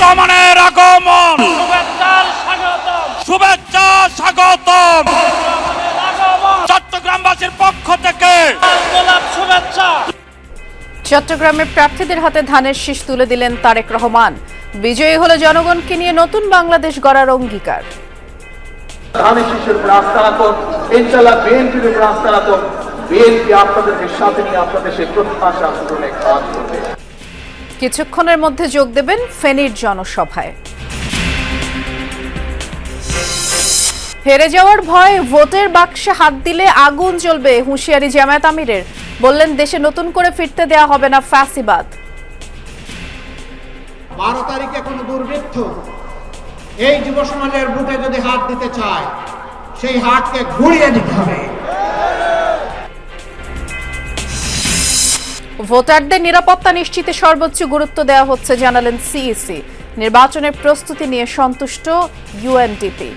রহমানের আগমন, শুভেচ্ছা স্বাগতম চট্টগ্রামবাসীর পক্ষ থেকে শুভেচ্ছা। চট্টগ্রামের প্রার্থীদের হাতে ধানের শীষ তুলে দিলেন তারেক রহমান। বিজয়ী হলো জনগণকে নিয়ে নতুন বাংলাদেশ গড়ার অঙ্গীকার। ধানের শীষের উপর আস্থা রাখুন, ইনশাআল্লাহ বিএনপির উপর আস্থা রাখুন। বিএনপি আপনাদেরকে সাথে নিয়ে আপনাদের সেই প্রত্যাশা পূরণে কাজ করবে। কিছুক্ষণের মধ্যে যোগ দেবেন ফেনীর জনসভায়। হেরে যাওয়ার ভয় ভোটের বাক্সে হাত দিলে আগুন জ্বলবে, হুঁশিয়ারি জামায়াত আমিরের। বললেন দেশে নতুন করে ফিরতে দেয়া হবে না ফ্যাসিবাদ। 12 তারিখে কোনো দুর্বৃত্ত এই যুব সমাজের বুকে যদি হাত দিতে চায়, সেই হাতকে ঘুরিয়ে দিতে হবে। ভোটারদের নিরাপত্তা নিশ্চিতে সর্বোচ্চ গুরুত্ব দেওয়া হচ্ছে জানালেন সিইসি। নির্বাচনের প্রস্তুতি নিয়ে সন্তুষ্ট ইউএনডিপি।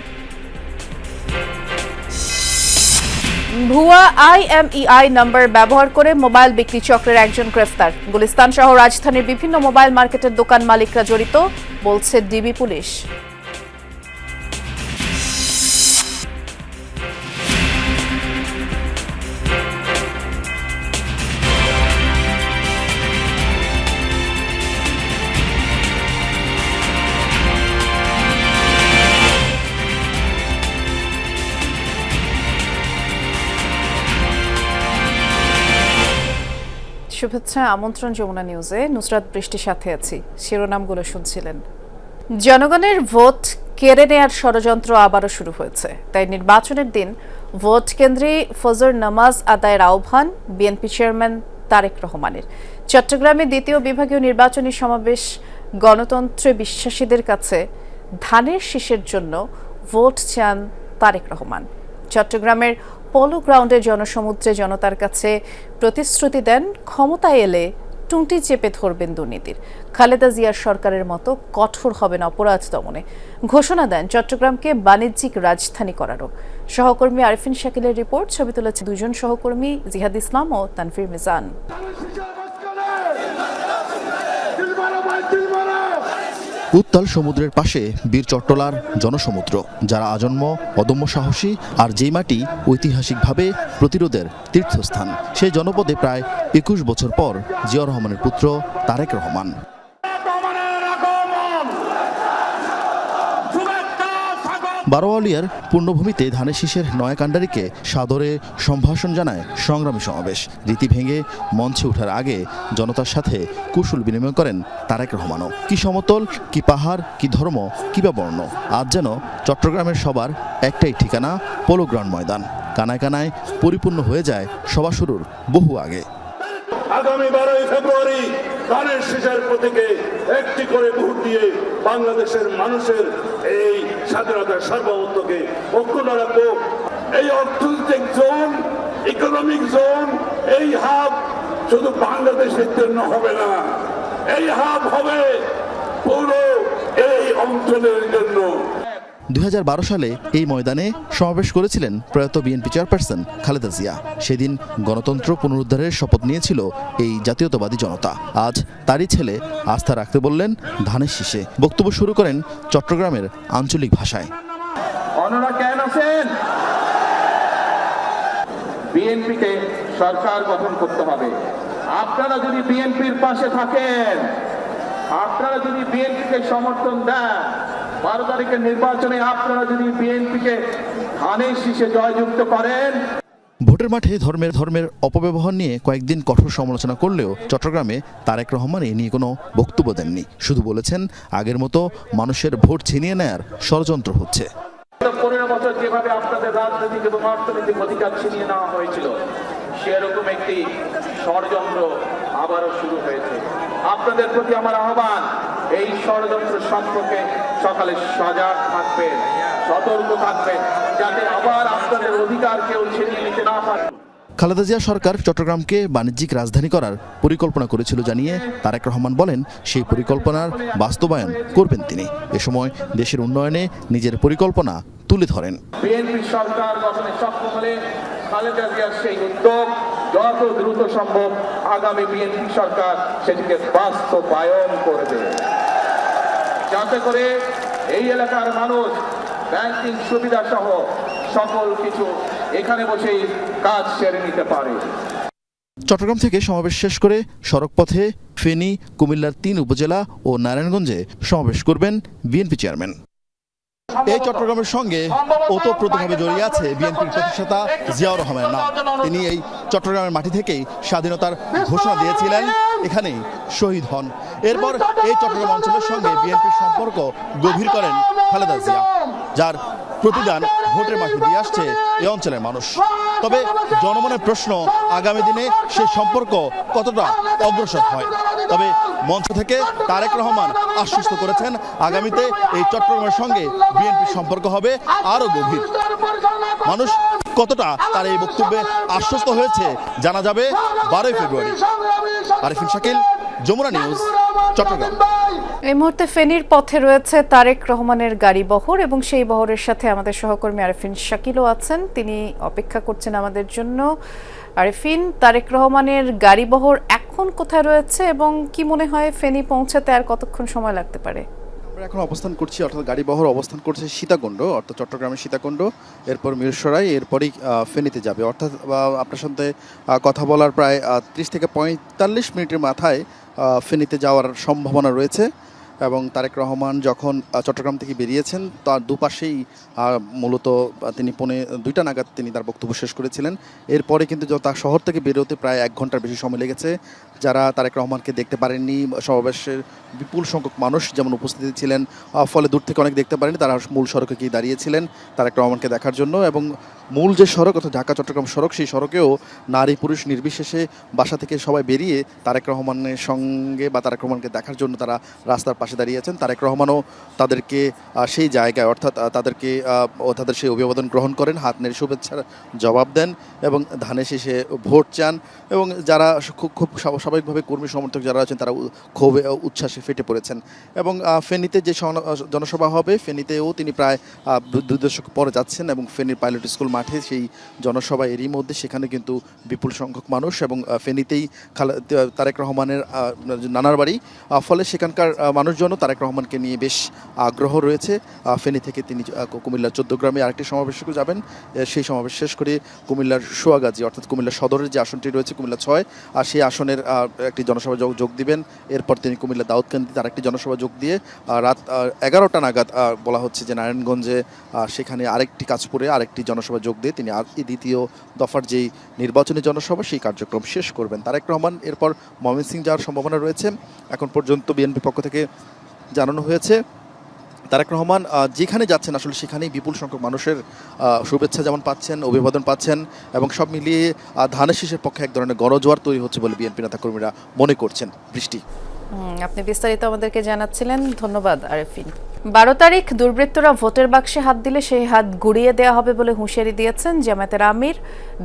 ভুয়া IMEI নম্বর ব্যবহার করে মোবাইল বিক্রি চক্রের একজন গ্রেফতার। গুলিস্তান সহ রাজধানীর বিভিন্ন মোবাইল মার্কেটের দোকান মালিকরা জড়িত বলছে ডিবি পুলিশ। শুভেচ্ছা, আমন্ত্রণ যমুনা নিউজে। নুসরাত বৃষ্টির সাথে আছি। শিরোনামগুলো শুনছিলেন। জনগণের ভোট কেড়ে নেয়ার ষড়যন্ত্র আবারও শুরু হয়েছে। তাই নির্বাচনের দিন ভোট কেন্দ্রে ফজর নামাজ আদায়ের আহ্বান বিএনপি চেয়ারম্যান তারেক রহমানের। চট্টগ্রামে দ্বিতীয় বিভাগীয় নির্বাচনী সমাবেশ। গণতন্ত্রে বিশ্বাসীদের কাছে ধানের শীষের জন্য ভোট চান তারেক রহমান। চট্টগ্রামের পোলো গ্রাউন্ডের জনসমুদ্রে জনতার কাছে প্রতিশ্রুতি দেন ক্ষমতায় এলে টুঁটি চেপে ধরবেন দুর্নীতির। খালেদা জিয়ার সরকারের মতো কঠোর হবেন অপরাধ দমনে। ঘোষণা দেন চট্টগ্রামকে বাণিজ্যিক রাজধানী করারও। সহকর্মী আরিফিন শাকিলের রিপোর্ট। ছবি তুলেছে দুজন সহকর্মী জিহাদ ইসলাম ও তানভীর মিজান। উত্তাল সমুদ্রের পাশে বীর চট্টলার জনসমুদ্র, যারা আজন্ম অদম্য সাহসী, আর যেই মাটি ঐতিহাসিকভাবে প্রতিরোধের তীর্থস্থান। সেই জনপদে প্রায় 21 বছর পর জিয়াউর রহমানের পুত্র তারেক রহমান। বারোয়ালিয়ার পূর্ণভূমিতে ধানের শীষের নয়া কাণ্ডারিকে সাদরে সম্ভাষণ জানায় সংগ্রামী সমাবেশ। রীতি ভেঙে মঞ্চে ওঠার আগে জনতার সাথে কুশল বিনিময় করেন তারেক রহমানও। কি সমতল, কি পাহাড়, কি ধর্ম, কি বা বর্ণ, আজ যেন চট্টগ্রামের সবার একটাই ঠিকানা, পোলো গ্রাউন্ড ময়দান। কানায় কানায় পরিপূর্ণ হয়ে যায় সভা শুরুর বহু আগে। আগামী 12ই ফেব্রুয়ারি ধানের শীষের প্রতীকে একটি করে ভোট দিয়ে বাংলাদেশের মানুষের এই স্বাধীনতার সার্বভৌমত্বকে অক্ষুণ্ণ রাখবো। এই অর্থনৈতিক জোন, ইকোনমিক জোন, এই হাব শুধু বাংলাদেশের জন্য হবে না, এই হাব হবে পুরো এই অঞ্চলের জন্য। 2012 সালে এই ময়দানে সমাবেশ করেছিলেন প্রয়াত বিএনপি চেয়ারপারসন খালেদা জিয়া। সেদিন গণতন্ত্র পুনরুদ্ধারের শপথ নিয়েছিল এই জাতীয়তাবাদী জনতা। আজ তারই ছেলে আস্থা রাখতে বললেন ধানের শীষে। বক্তব্য শুরু করেন চট্টগ্রামের আঞ্চলিক ভাষায়। অন্যরা কেন আছেন? বিএনপিকে সরকার গঠন করতে হবে। আপনারা যদি বিএনপির পাশে থাকেন, আপনারা যদি বিএনপিকে সমর্থন দেন, 12 তারিখের নির্বাচনে আপনারা যদি বিএনপিকে ধানের শীষে জয়যুক্ত করেন। ভোটের মাঠে ধর্মের অপব্যবহার নিয়ে কয়েকদিন কঠোর সমালোচনা করলেও চট্টগ্রামে তারেক রহমান এ নিয়ে কোনো বক্তব্য দেননি। শুধু বলেছেন আগের মতো মানুষের ভোট ছিনিয়ে নেয়ার ষড়যন্ত্র হচ্ছে। 15 বছর যেভাবে আপনাদের রাজনৈতিক এবং অর্থনৈতিক অধিকার ছিনিয়ে নেওয়া হয়েছিল, সেরকম একটি ষড়যন্ত্র আবারও শুরু হয়েছে। আপনাদের প্রতি আমার আহ্বান, এই ষড়যন্ত্র সম্পর্কে সকালে সজাগ থাকবেন, সতর্ক থাকবেন, যাতে আবার আপনাদের অধিকার কেউ ছিনিয়ে নিতে না পারে। খালেদা জিয়া সরকার চট্টগ্রামকে বাণিজ্যিক রাজধানী করার পরিকল্পনা করেছিল জানিয়ে তারেক রহমান বলেন সেই পরিকল্পনার বাস্তবায়ন করবেন তিনি। এ সময় দেশের উন্নয়নে নিজের পরিকল্পনা তুলে ধরেন। বিএনপি সরকার গঠনে সক্ষম হলে খালেদা জিয়ার সেই উদ্যোগ যত দ্রুত সম্ভব আগামী বিএনপি সরকার সেটিকে বাস্তবায়ন করবে। যাতে করে এই এলাকার মানুষ ব্যাংকিং সুবিধা সহ সকল কিছু এখানে বসেই কাজ সেরে নিতে পারে। চট্টগ্রাম থেকে সমাবেশ শেষ করে সড়কপথে ফেনী, কুমিল্লার ৩ উপজেলা ও নারায়ণগঞ্জে সমাবেশ করবেন বিএনপি চেয়ারম্যান। এই চট্টগ্রামের সঙ্গে ওতপ্রোতভাবে জড়িয়ে আছে বিএনপির প্রতিষ্ঠাতা জিয়াউর রহমানের নাম। তিনি এই চট্টগ্রামের মাটি থেকেই স্বাধীনতার ঘোষণা দিয়েছিলেন, এখানেই শহীদ হন। এরপর এই চট্টগ্রাম অঞ্চলের সঙ্গে বিএনপির সম্পর্ক গভীর করেন খালেদা জিয়া, যার প্রতিদান ভোটের মাঠে দিয়ে আসছে এই অঞ্চলের মানুষ। তবে জনমনের প্রশ্ন, আগামী দিনে সেই সম্পর্ক কতটা অগ্রসর হয়। তবে মঞ্চ থেকে তারেক রহমান আশ্বস্ত করেছেন, আগামীতে এই চট্টগ্রামের সঙ্গে বিএনপির সম্পর্ক হবে আরও গভীর। মানুষ কতটা তার এই বক্তব্যে আশ্বস্ত হয়েছে জানা যাবে 12 ফেব্রুয়ারি। আরিফিন শাকিল, যমুনা নিউজ, চট্টগ্রাম। এই মুহূর্তে ফেনীর পথে রয়েছে তারেক রহমানের গাড়ি বহর এবং সেই বহরের সাথে আমাদের সহকর্মী আরিফিন শাকিলও আছেন, তিনি অপেক্ষা করছেন আমাদের জন্য। আরিফিন, তারেক রহমানের গাড়ি বহর এখন কোথায় রয়েছে এবং কি মনে হয় ফেনী পৌঁছাতে আর কতক্ষণ সময় লাগতে পারে? আমরা এখন অবস্থান করছি, অর্থাৎ গাড়ি বহর অবস্থান করছে সীতাকুণ্ড, অর্থাৎ চট্টগ্রামের সীতাকুণ্ড, এরপর মিরসরাই, এরপরই ফেনীতে যাবে। অর্থাৎ আপনার সাথে কথা বলার প্রায় 30 থেকে 45 মিনিটের মাথায় ফেনীতে যাওয়ার সম্ভাবনা রয়েছে। এবং তারেক রহমান যখন চট্টগ্রাম থেকে বেরিয়েছেন তার দুপাশেই মূলত তিনি 2টা নাগাদ তিনি তার বক্তব্য শেষ করেছিলেন। এরপরে কিন্তু তার শহর থেকে বেরোতে প্রায় 1 ঘন্টার বেশি সময় লেগেছে। যারা তারেক রহমানকে দেখতে পারেননি, সমাবেশের বিপুল সংখ্যক মানুষ যেমন উপস্থিত ছিলেন, ফলে দূর থেকে অনেক দেখতে পারেনি, তারা মূল সড়কে গিয়ে দাঁড়িয়েছিলেন তারেক রহমানকে দেখার জন্য। এবং মূল যে সড়ক অর্থাৎ ঢাকা চট্টগ্রাম সড়ক, সেই সড়কেও নারী পুরুষ নির্বিশেষে বাসা থেকে সবাই বেরিয়ে তারেক রহমানের সঙ্গে বা তারেক রহমানকে দেখার জন্য তারা রাস্তার পাশে দাঁড়িয়েছেন। তারেক রহমানও তাদেরকে সেই জায়গায় অর্থাৎ তাদেরকে তাদের সেই অভিবাদন গ্রহণ করেন, হাত নেড়ে শুভেচ্ছার জবাব দেন এবং ধানের শেষে ভোট চান। এবং যারা খুব স্বাভাবিকভাবে কর্মী সমর্থক যারা আছেন তারা ক্ষোভে উচ্ছ্বাসে ফেটে পড়েছেন। এবং ফেনীতে যে জনসভা হবে, ফেনীতেও তিনি প্রায় 2 দশক পরে যাচ্ছেন এবং ফেনীর পাইলট স্কুল মাঠে সেই জনসভা, এরই মধ্যে সেখানে কিন্তু বিপুল সংখ্যক মানুষ এবং ফেনীতেই তারেক রহমানের নানার বাড়ি, ফলে সেখানকার মানুষজনও তারেক রহমানকে নিয়ে বেশ আগ্রহ রয়েছে। ফেনী থেকে তিনি কুমিল্লার 14 গ্রামে আরেকটি সমাবেশে যাবেন। সেই সমাবেশ শেষ করে কুমিল্লার সোয়াগাজী অর্থাৎ কুমিল্লা সদরের যে আসনটি রয়েছে কুমিল্লা 6, আর সেই আসনের একটি জনসভা যোগ দিবেন। এরপর তিনি কুমিল্লা দাউদকান্দিতে আরেকটি জনসভা যোগ দিয়ে রাত 11টা নাগাদ বলা হচ্ছে যে নারায়ণগঞ্জে সেখানে আরেকটি কাজপুরে আরেকটি জনসভা যোগ দিয়ে তিনি দ্বিতীয় দফার যেই নির্বাচনী জনসভা সেই কার্যক্রম শেষ করবেন। তারেক রহমান এরপর ময়মনসিংহ যাওয়ার সম্ভাবনা রয়েছে। এখন পর্যন্ত বিএনপি পক্ষ থেকে জানানো হয়েছে তারেক রহমান যেখানে যাচ্ছেন আসলে সেখানেই বিপুল সংখ্যক মানুষের শুভেচ্ছা যেমন পাচ্ছেন, অভিবাদন পাচ্ছেন এবং সব মিলিয়ে ধানের শীষের পক্ষে এক ধরনের গণজোয়ার তৈরি হচ্ছে বলে বিএনপি নেতাকর্মীরা মনে করছেন। বৃষ্টি, আপনি বিস্তারিত আমাদেরকে জানাচ্ছিলেন, ধন্যবাদ আরিফিন। 12 তারিখ দুর্বৃত্তরা ভোটের বাক্সে হাত দিলে সেই হাত গুড়িয়ে দেওয়া হবে বলে হুঁশিয়ারি দিয়েছেন জামায়াতের আমির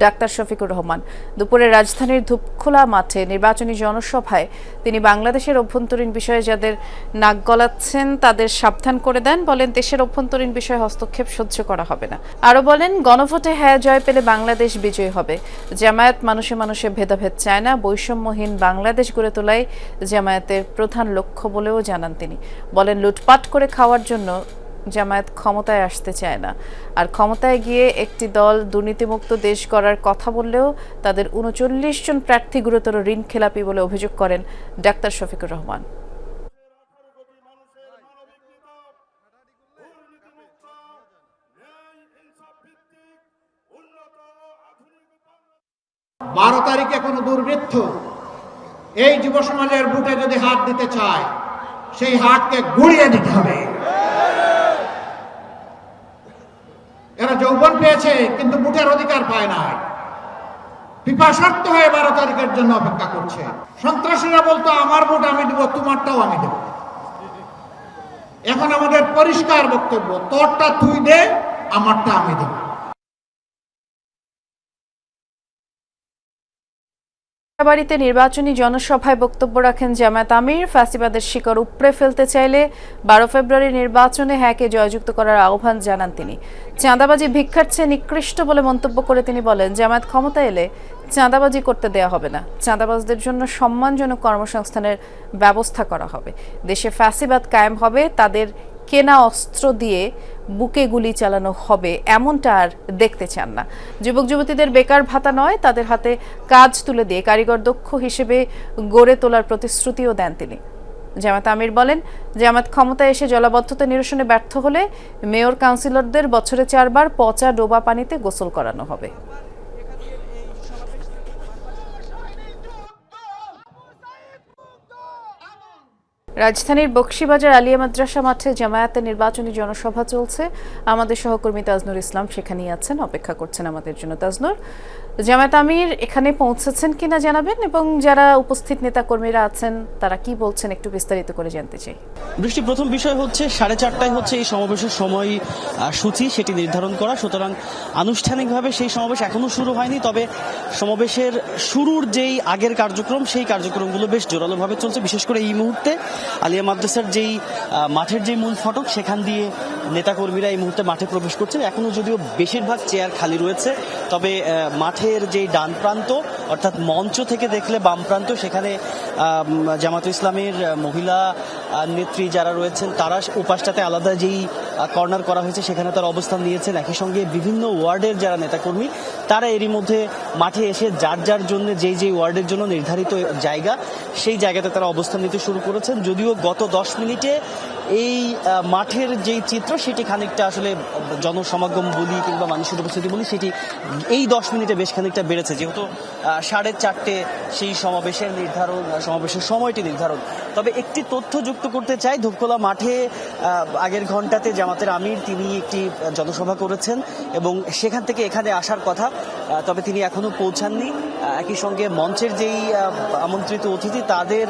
ডাক্তার শফিকুর রহমান। দুপুরে রাজধানীর ধূপখোলা মাঠে নির্বাচনী জনসভায় তিনি বাংলাদেশের অভ্যন্তরীণ বিষয়ে যাদের নাক গলাচ্ছেন তাদের সাবধান করে দেন, বলেন দেশের অভ্যন্তরীণ বিষয়ে হস্তক্ষেপ সহ্য করা হবে না। আরও বলেন গণভোটে হ্যাঁ জয় পেলে বাংলাদেশ বিজয়ী হবে। জামায়াত মানুষে মানুষে ভেদাভেদ চায় না, বৈষম্যহীন বাংলাদেশ গড়ে তোলাই জামায়াতের প্রধান লক্ষ্য বলেও জানান তিনি। বলেন লুটপাট করে খাওয়ার জন্য জামায়াত ক্ষমতায় আসতে চায় না, আর ক্ষমতায় গিয়ে একটি দল দুর্নীতিমুক্ত দেশ গড়ার কথা বললেও তাদের 39 জন প্রার্থী গুরুতর ঋণ খেলাপি বলে অভিযোগ করেন ডাক্তার শফিকুর রহমান। বারো তারিখে কোনো দুর্বৃত্ত এই যুব সমাজের বুকে যদি হাত দিতে চায়, সেই হাতকে গুড়িয়ে দিতে হবে। এরা যৌবন পেয়েছে কিন্তু বুটের অধিকার পায় নাই, পিপাসার্থ হয়ে 12 তারিখের জন্য অপেক্ষা করছে। সন্ত্রাসীরা বলতো আমার ভোট আমি দেব, তোমারটাও আমি দেব। এখন আমাদের পরিষ্কার বক্তব্য, তোরটা তুই দে, আমারটা আমি দেব। বাড়িতে নির্বাচনী জনসভায় বক্তব্য রাখেন জামায়াত আমির। ফ্যাসিবাদের শিকড় উপড়ে ফেলতে চাইলে 12 ফেব্রুয়ারি নির্বাচনে হ্যাঁকে জয়যুক্ত করার আহ্বান জানান তিনি। চাঁদাবাজি ভিক্ষার চেয়ে নিকৃষ্ট বলে মন্তব্য করে তিনি বলেন, জামায়াত ক্ষমতা এলে চাঁদাবাজি করতে দেয়া হবে না, চাঁদাবাজদের জন্য সম্মানজনক কর্মসংস্থানের ব্যবস্থা করা হবে। দেশে ফ্যাসিবাদ কায়েম হবে, তাদের কেনা অস্ত্র দিয়ে বুকে গুলি চালানো হবে, এমনটা আর দেখতে চান না। যুবক যুবতীদের বেকার ভাতা নয়, তাদের হাতে কাজ তুলে দিয়ে কারিগর দক্ষ হিসেবে গড়ে তোলার প্রতিশ্রুতিও দেন তিনি। জামায়াত আমির বলেন, জামায়াত ক্ষমতায় এসে জলাবদ্ধতা নিরসনে ব্যর্থ হলে মেয়র কাউন্সিলরদের বছরে 4 বার পচা ডোবা পানিতে গোসল করানো হবে। রাজধানীর বকশীবাজার আলিয়া মাদ্রাসা মাঠে জামায়াতের নির্বাচনী জনসভা চলছে। আমাদের সহকর্মী তাজনুর ইসলাম সেখানেই আছেন, অপেক্ষা করছেন আমাদের জন্য। তাজনুর, জামায়াত আমির এখানে পৌঁছেছেন কিনা জানাবেন, এবং যারা উপস্থিত নেতাকর্মীরা আছেন তারা কি বলছেন একটু বিস্তারিত করে জানতে চাই। বৃষ্টি, প্রথম বিষয় হচ্ছে 4:30টায় হচ্ছে এই সমাবেশের সময় সূচি সেটি নির্ধারণ করা, সুতরাং আনুষ্ঠানিকভাবে সেই সমাবেশ এখনো শুরু হয়নি। তবে সমাবেশের শুরুর যেই আগের কার্যক্রম, সেই কার্যক্রমগুলো বেশ জোরালোভাবে চলছে। বিশেষ করে এই মুহূর্তে আলিয়া মাদ্রাসার যেই মাঠের যে মূল ফটক, সেখান দিয়ে নেতাকর্মীরা এই মুহূর্তে মাঠে প্রবেশ করছেন। এখনো যদিও বেশিরভাগ চেয়ার খালি রয়েছে, তবে মাঠের যেই ডান প্রান্ত অর্থাৎ মঞ্চ থেকে দেখলে বাম প্রান্ত, সেখানে জামাত ইসলামের মহিলা নেত্রী যারা রয়েছেন তারা উপাসটাতে আলাদা যেই কর্নার করা হয়েছে সেখানে তারা অবস্থান নিয়েছেন। একই সঙ্গে বিভিন্ন ওয়ার্ডের যারা নেতাকর্মী তারা এরই মধ্যে মাঠে এসে যার যার জন্য যেই ওয়ার্ডের জন্য নির্ধারিত জায়গা, সেই জায়গাতে তারা অবস্থান নিতে শুরু করেছেন। যদিও গত 10 মিনিটে এই মাঠের যেই চিত্র সেটি খানিকটা আসলে জনসমাগম বলি কিংবা মানুষের উপস্থিতি বলি, সেটি এই 10 মিনিটে বেশ খানিকটা বেড়েছে, যেহেতু 4:30 সেই সমাবেশের সময়টি নির্ধারণ। তবে একটি তথ্য যুক্ত করতে চাই, ধূপখোলা মাঠে আগের ঘন্টাতে জামাতের আমির তিনি একটি জনসভা করেছেন এবং সেখান থেকে এখানে আসার কথা, তবে তিনি এখনো পৌঁছাননি। একই সঙ্গে মঞ্চের যেই আমন্ত্রিত অতিথি তাদের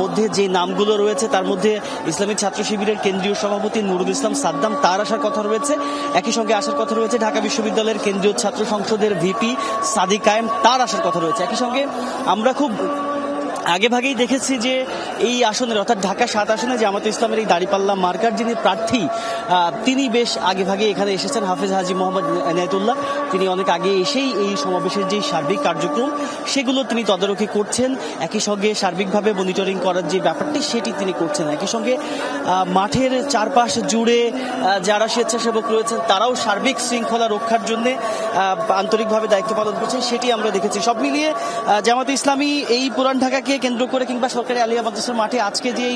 মধ্যে যে নামগুলো রয়েছে তার মধ্যে ইসলামী ছাত্র শিবিরের কেন্দ্রীয় সভাপতি নুরুল ইসলাম সাদ্দাম, তার আসার কথা রয়েছে। একই সঙ্গে আসার কথা রয়েছে ঢাকা বিশ্ববিদ্যালয়ের কেন্দ্রীয় ছাত্র সংসদের ভিপি সাদিক কায়েম, তার আসার কথা রয়েছে। একই সঙ্গে আমরা খুব আগেভাগেই দেখেছি যে এই আসনের অর্থাৎ ঢাকা 7 আসনে জামাত ইসলামের এই দাঁড়িপাল্লা মার্কার যিনি প্রার্থী, তিনি বেশ আগেভাগে এখানে এসেছেন। হাফেজ হাজি মোহাম্মদ এনায়েতুল্লাহ, তিনি অনেক আগে এসেই এই সমাবেশের যে সার্বিক কার্যক্রম সেগুলো তিনি তদারকি করছেন। একই সঙ্গে সার্বিকভাবে মনিটরিং করার যে ব্যাপারটি সেটি তিনি করছেন। একই সঙ্গে মাঠের চারপাশ জুড়ে যারা স্বেচ্ছাসেবক রয়েছেন তারাও সার্বিক শৃঙ্খলা রক্ষার জন্য আন্তরিকভাবে দায়িত্ব পালন করছেন, সেটি আমরা দেখেছি। সব মিলিয়ে জামাত ইসলামী এই পুরান ঢাকাকে কেন্দ্র করে কিংবা সরকারি আলিয়া মাদ্রাসার মাঠে আজকে যে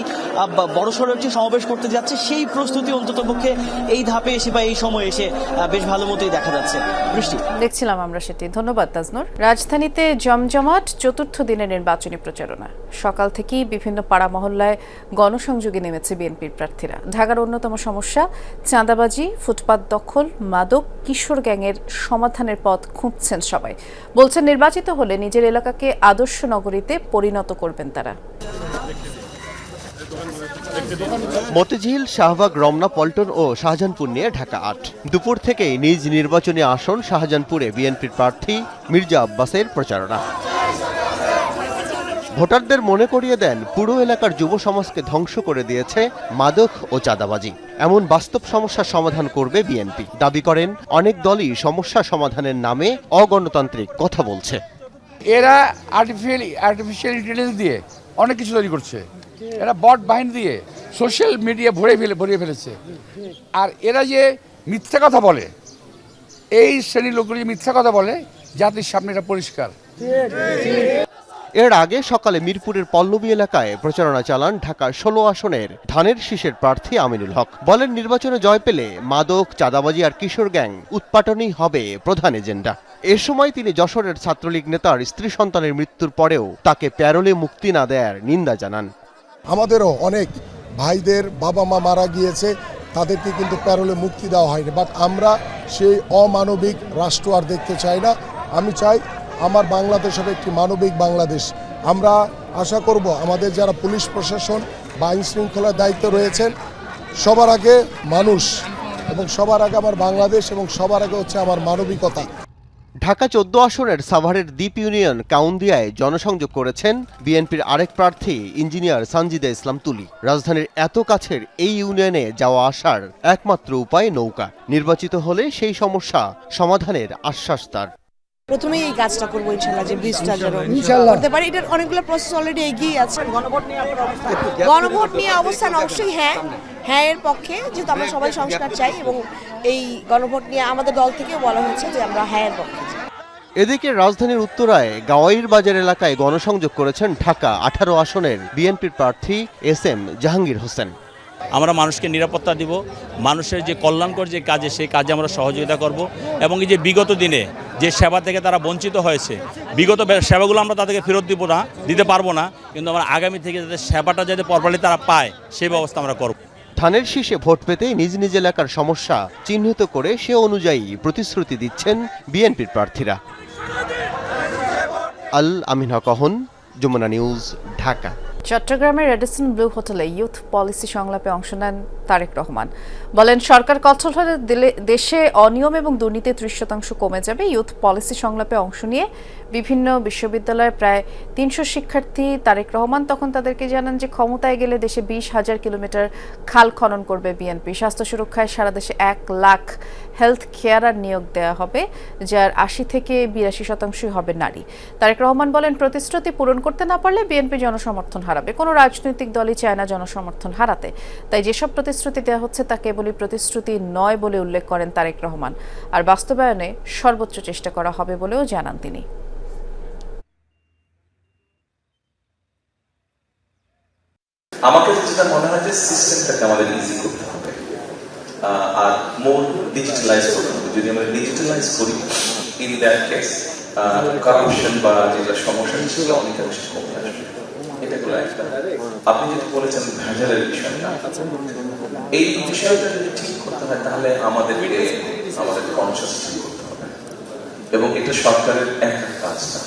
বড়সড় একটি সমাবেশ করতে যাচ্ছে, সেই প্রস্তুতি অন্ততপক্ষে এই ধাপে এসে বা এই সময় এসে বেশ ভালো মতোই দেখা যাচ্ছে। বৃষ্টি, দেখছিলাম আমরা সেটি। ধন্যবাদ তাজনুর। রাজধানীতে জমজমাট চতুর্থ দিনের নির্বাচনী প্রচারণা। সকাল থেকেই বিভিন্ন পাড়া মহল্লায় গণসংযোগে নেমেছে বিএনপির প্রার্থীরা। ঢাকার অন্যতম সমস্যা চাঁদাবাজি, ফুটপাত দখল, মাদক, কিশোর গ্যাংয়ের সমাধানের পথ খুঁজছেন সবাই। বলছেন নির্বাচিত হলে নিজের এলাকাকে আদর্শ নগরীতে পরিণত করবেন তারা। মতিঝিল, শাহবাগ, রমনা, পল্টন ও শাহজাহানপুর নিয়ে ঢাকা 8। দুপুর থেকেই নিজ নির্বাচনী আসন শাহজাহানপুরে বিএনপির প্রার্থী মির্জা আব্বাসের প্রচারণা। ভোটারদের মনে করিয়ে দেন পুরো এলাকার যুব সমাজকে ধ্বংস করে দিয়েছে মাদক ও চাঁদাবাজি। এমন বাস্তব সমস্যার সমাধান করবে বিএনপি। দাবি করেন অনেক দলই সমস্যা সমাধানের নামে অগণতান্ত্রিক কথা বলছে। এরা আর্টিফিশিয়াল ইন্টেলিজেন্স দিয়ে অনেক কিছু তৈরি করছে, এরা বট বাহিনী দিয়ে সোশ্যাল মিডিয়া ভরিয়ে ফেলেছে। আর এরা যে মিথ্যা কথা বলে, এই শ্রেণীর লোকগুলি মিথ্যা কথা বলে, জাতির সামনে এটা পরিষ্কার। এর আগে সকালে মিরপুরের পল্লবী এলাকায় প্রচারণা চালান ঢাকার 16 আসনের ধানের শীষের প্রার্থী আমিনুল হক। বলেন নির্বাচনে জয় পেলে মাদক, চাঁদাবাজি আর কিশোর গ্যাং উৎপাটনই হবে প্রধান এজেন্ডা। এ সময় তিনি যশোরের ছাত্রলীগ নেতার স্ত্রী সন্তানের মৃত্যুর পরেও তাকে প্যারোলে মুক্তি না দেয়ার নিন্দা জানান। আমাদেরও অনেক ভাইদের বাবা মা মারা গিয়েছে, তাদেরকে কিন্তু প্যারোলে মুক্তি দেওয়া হয়নি। বাট আমরা সেই অমানবিক রাষ্ট্র আর দেখতে চাই না। আমি চাই আমার বাংলাদেশ হবে একটি মানবিক বাংলাদেশ। আমরা আশা করব আমাদের যারা পুলিশ প্রশাসন বা আইন শৃঙ্খলার দায়িত্ব রয়েছেন, সবার আগে মানুষ এবং সবার আগে আমার বাংলাদেশ এবং সবার আগে হচ্ছে আমার মানবিকতা। ঢাকা 14 আসনের সাভারের দ্বীপ ইউনিয়ন কাউন্দিয়ায় জনসংযোগ করেছেন বিএনপির আরেক প্রার্থী ইঞ্জিনিয়ার সানজিদা ইসলাম তুলি। রাজধানীর এত কাছের এই ইউনিয়নে যাওয়া আসার একমাত্র উপায় নৌকা। নির্বাচিত হলে সেই সমস্যা সমাধানের আশ্বাস তার। প্রথমেই এই কাজটা করবো ইনশাল্লাহ, যে ব্রিজটা যেন করতে পারি। এটার অনেকগুলো প্রসেস অলরেডি এগিয়ে আছে। গণভোট নিয়ে অবস্থান অবশ্যই হ্যাঁ এর পক্ষে, যেহেতু আমরা সবাই সংস্কার চাই, এবং এই গণভোট নিয়ে আমাদের দল থেকেও বলা হয়েছে যে আমরা হ্যাঁ এর পক্ষে। এদিকে রাজধানীর উত্তরায় গাওয়াইর বাজার এলাকায় গণসংযোগ করেছেন ঢাকা 18 আসনের বিএনপির প্রার্থী SM জাহাঙ্গীর হোসেন। আমরা মানুষকে নিরাপত্তা দিব, মানুষের যে কল্যাণকর যে কাজে সেই কাজে আমরা সহযোগিতা করব, এবং এই যে বিগত দিনে যে সেবা থেকে তারা বঞ্চিত হয়েছে, বিগত সেবাগুলো আমরা তাদেরকে ফেরত দিতে পারবো না, কিন্তু আমরা আগামী থেকে যাতে সেবাটা যাতে প্রপারলি তারা পায় সেই ব্যবস্থা আমরা করব। ধানের শীষে ভোট পেতে নিজ নিজ এলাকার সমস্যা চিহ্নিত করে সে অনুযায়ী প্রতিশ্রুতি দিচ্ছেন বিএনপির প্রার্থীরা। আল আমিন হক অহন, যমুনা নিউজ, ঢাকা। চট্টগ্রামের রেডিসন ব্লু হোটেলে ইউথ পলিসি সংলাপে অংশ নেন তারেক রহমান। বলেন, সরকার কঠোর হলে দেশে অনিয়ম এবং দুর্নীতি 30% কমে যাবে। ইউথ পলিসি সংলাপে অংশ নিয়ে বিভিন্ন বিশ্ববিদ্যালয়ের প্রায় 300 শিক্ষার্থী তারেক রহমান তখন তাদেরকে জানান যে ক্ষমতায় গেলে দেশে 20,000 কিলোমিটার খাল খনন করবে বিএনপি। স্বাস্থ্য সুরক্ষায় সারা দেশে 1 লাখ হেলথ কেয়ারার নিয়োগ দেওয়া হবে, যার 80 থেকে 82% হবে নারী। তারেক রহমান বলেন, প্রতিশ্রুতি পূরণ করতে না পারলে বিএনপি জনসমর্থন হারাবে। কোনো রাজনৈতিক দলই চায় না জনসমর্থন হারাতে, তাই যেসব প্রতিশ্রুতি দেওয়া হচ্ছে তা কেবলই প্রতিশ্রুতি নয় বলে উল্লেখ করেন তারেক রহমান। আর বাস্তবায়নে সর্বোচ্চ চেষ্টা করা হবে বলেও জানান তিনি। আমাকে যেটা মনে হয় যে সিস্টেমটাকে আমাদের ইজি করতে হবে আর মোর ডিজিটালাইজ করতে হবে। যদি আমরা ডিজিটালাইজ করি, ইন দ্যাট কেস কারাপশন বা যেগুলো সমস্যা সেগুলো অনেকাংশে কমে আসবে। এটা হলো একটা। আপনি যেটা বলেছেন ভেজালের বিষয়টা, এই বিষয়টা যদি ঠিক করতে হয় তাহলে আমাদের কনসাস করতে হবে, এবং এটা সরকারের একটা কাজ না।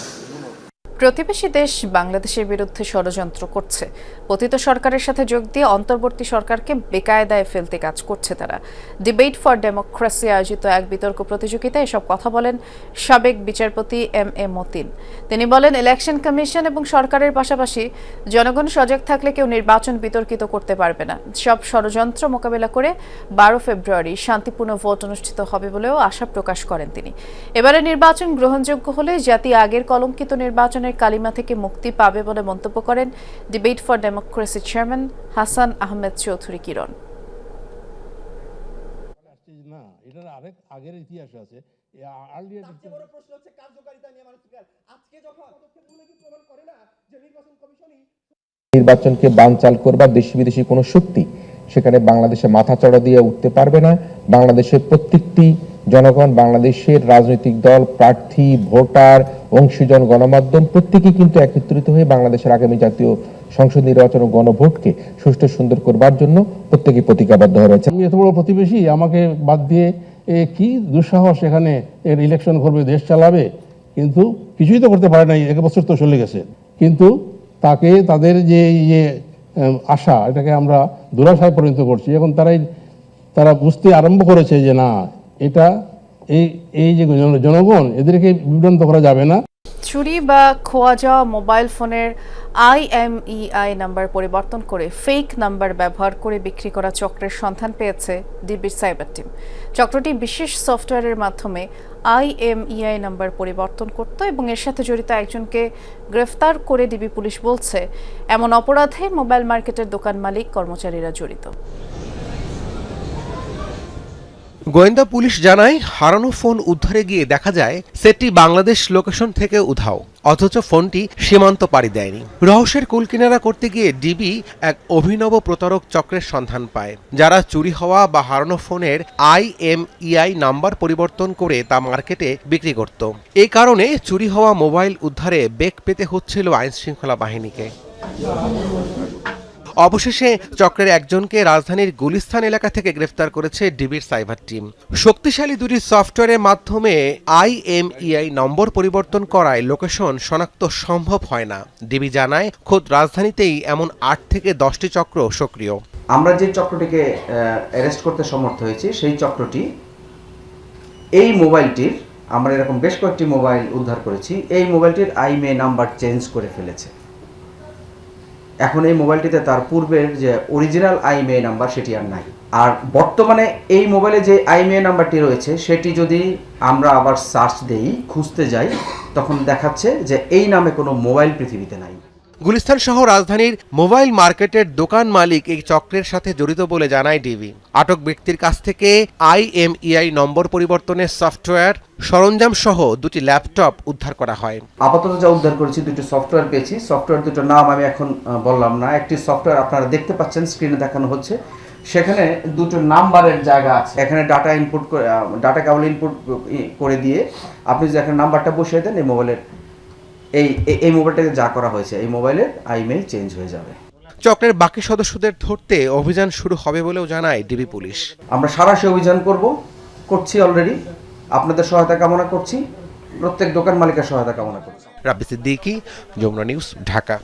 প্রতিবেশী দেশ বাংলাদেশের বিরুদ্ধে ষড়যন্ত্র করছে। পতিত সরকারের সাথে যোগ দিয়ে অন্তর্বর্তী সরকারকে বেকায়দায় ফেলতে কাজ করছে তারা। ডিবেট ফর ডেমোক্রেসি আয়োজিত এক বিতর্ক প্রতিযোগিতায় এসব কথা বলেন সাবেক বিচারপতি MA মতিন। তিনি বলেন, ইলেকশন কমিশন এবং সরকারের পাশাপাশি জনগণ সজাগ থাকলে কেউ নির্বাচন বিতর্কিত করতে পারবে না। সব ষড়যন্ত্র মোকাবেলা করে 12 ফেব্রুয়ারি শান্তিপূর্ণ ভোট অনুষ্ঠিত হবে বলেও আশা প্রকাশ করেন তিনি। এবারে নির্বাচন গ্রহণযোগ্য হলে জাতি আগের কলঙ্কিত নির্বাচনের কালিমা থেকে মুক্তি পাবে বলে মন্তব্য করেন debate for democracy chairman Hasan Ahmed Chowdhury Kiron. নির্বাচনকে বানচাল করবার দেশি বিদেশি কোনো শক্তি সেখানে বাংলাদেশে মাথা চড়া দিয়ে উঠতে পারবে না। বাংলাদেশের প্রত্যেকটি জনগণ, বাংলাদেশের রাজনৈতিক দল, প্রার্থী, ভোটার, অংশীজন, গণমাধ্যম প্রত্যেকেই কিন্তু একত্রিত হয়ে বাংলাদেশের আগামী জাতীয় সংসদ নির্বাচন ও গণভোটকে সুষ্ঠু সুন্দর করবার জন্য প্রত্যেকেই প্রতিজ্ঞাবদ্ধ হয়ে রয়েছে। এত বড় প্রতিবেশী আমাকে বাদ দিয়ে কি দুঃসাহস এখানে এর ইলেকশন করবে, দেশ চালাবে, কিন্তু কিছুই তো করতে পারে নাই। 1 বছর তো চলে গেছে, কিন্তু তাকে তাদের যে আশা, এটাকে আমরা দুরাশায় পরিণত করছি। এখন তারা বুঝতে আরম্ভ করেছে যে না, এটা এই যে জনগণ, এদেরকে বিভ্রান্ত করা যাবে না। চুরি বা খোয়া যাওয়া মোবাইল ফোনের IMEI নাম্বার পরিবর্তন করে ফেক নাম্বার ব্যবহার করে বিক্রি করা চক্রের সন্ধান পেয়েছে ডিবির সাইবার টিম। চক্রটি বিশেষ সফটওয়্যারের মাধ্যমে IMEI নাম্বার পরিবর্তন করত এবং এর সাথে জড়িত একজনকে গ্রেফতার করে ডিবি পুলিশ বলছে, এমন অপরাধে মোবাইল মার্কেটের দোকান মালিক, কর্মচারীরা জড়িত। গোয়েন্দা পুলিশ জানায়, হারানো ফোন উদ্ধারে গিয়ে দেখা যায় সেটটি বাংলাদেশ লোকেশন থেকে উধাও, অথচ ফোনটি সীমান্ত পাড়ি দেয়নি। রহস্যের কুলকিনারা করতে গিয়ে ডিবি এক অভিনব প্রতারক চক্রের সন্ধান পায়, যারা চুরি হওয়া বা হারানো ফোনের IMEI নাম্বার পরিবর্তন করে তা মার্কেটে বিক্রি করত। এই কারণে চুরি হওয়া মোবাইল উদ্ধারে বেগ পেতে হচ্ছিল আইনশৃঙ্খলা বাহিনীকে। অবশেষে চক্রের একজনকে রাজধানীর গুলিস্তান এলাকা থেকে গ্রেফতার করেছে ডিবির সাইবার টিম। শক্তিশালী দুটি সফটওয়্যারের মাধ্যমে IMEI নম্বর পরিবর্তন করায় লোকেশন শনাক্ত সম্ভব হয় না। ডিবি জানায়, খোদ রাজধানীতেই এমন 8 থেকে 10টি চক্র সক্রিয়। আমরা যে চক্রটিকে অ্যারেস্ট করতে সমর্থ হয়েছি, সেই চক্রটি এই মোবাইলটির আমরা এরকম বেশ কয়েকটি মোবাইল উদ্ধার করেছি। এই মোবাইলটির আইএমইআই নাম্বার চেঞ্জ করে ফেলেছে। এখন এই মোবাইলটিতে তার পূর্বের যে অরিজিনাল আইএমইআই নাম্বার সেটি আর নাই। আর বর্তমানে এই মোবাইলে যে আইএমইআই নাম্বারটি রয়েছে সেটি যদি আমরা আবার সার্চ দেই, খুঁজতে যাই, তখন দেখাচ্ছে যে এই নামে কোনো মোবাইল পৃথিবীতে নাই। গুলিস্তান সহ রাজধানীর মোবাইল মার্কেটের দোকান মালিক এই চক্রের সাথে জড়িত বলে জানায় ডিবি। আটক ব্যক্তির কাছ থেকে আইএমইআই নম্বর পরিবর্তনের সফটওয়্যার, সরঞ্জাম সহ 2টি ল্যাপটপ উদ্ধার করা হয়। আপাতত যা উদ্ধার করেছি 2টি সফটওয়্যার পেয়েছি। সফটওয়্যার দুটোর নাম আমি এখন বললাম না। একটি সফটওয়্যার আপনারা দেখতে পাচ্ছেন, স্ক্রিনে দেখানো হচ্ছে, সেখানে 2টো নাম্বারের জায়গা আছে। এখানে ডাটা ইনপুট করে, ডাটা কেবল ইনপুট করে দিয়ে আপনি যদি এখানে নাম্বারটা বসিয়ে দেন, এই মোবাইলের এই মোবাইলটাকে যা করা হয়েছে এই মোবাইলের আইএমইআই চেঞ্জ হয়ে যাবে। চক্রের বাকি সদস্যদের ধরতে অভিযান শুরু হবে বলেও জানায় ডিবি পুলিশ। আমরা সারাশি অভিযান করছি অলরেডি। আপনাদের সহায়তা কামনা করছি, প্রত্যেক দোকান মালিকের সহায়তা কামনা করছি। রাব্বি সিদ্দিকী, যমুনা নিউজ, ঢাকা।